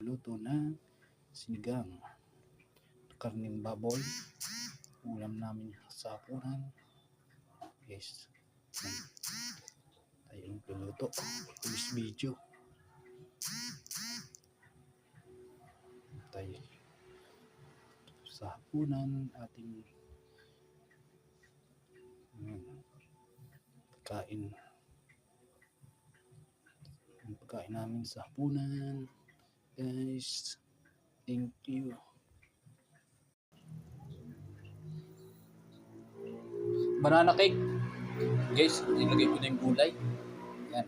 Luto na sinigang, karning baboy, ulam namin sa hapunan. Guys, tayo magluluto. This video tayo sa hapunan ating pagkain. Ang pagkain namin sa hapunan, guys. Thank you. Banana cake. Guys, nilagay ko na yung gulay. Yan.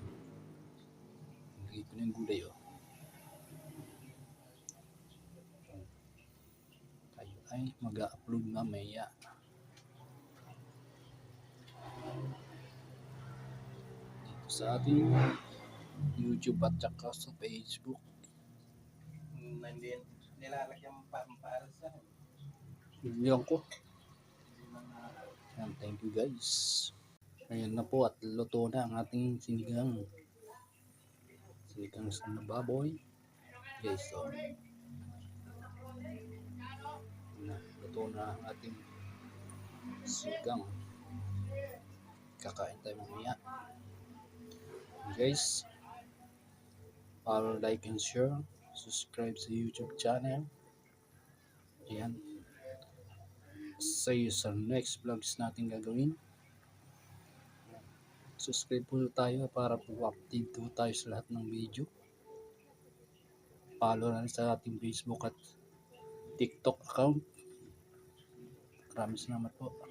Nilagay ko na yung gulay, oh. Tayo ay mag-upload mamaya. Dito sa ating YouTube at saka sa Facebook. Hindi nilalagyan para sa Bigyan ko. Yan, thank you guys. Ayan na po at luto na ang ating sinigang. Sinigang sa baboy. Guys, so. Luto na ang ating sinigang. Kakain tayo mamaya. Guys, follow, like, and share. Subscribe sa YouTube channel. Ayan. See you sa next vlogs natin gagawin. Subscribe po tayo para po update po tayo sa lahat ng video. Follow na sa ating Facebook at TikTok account. Maraming salamat po.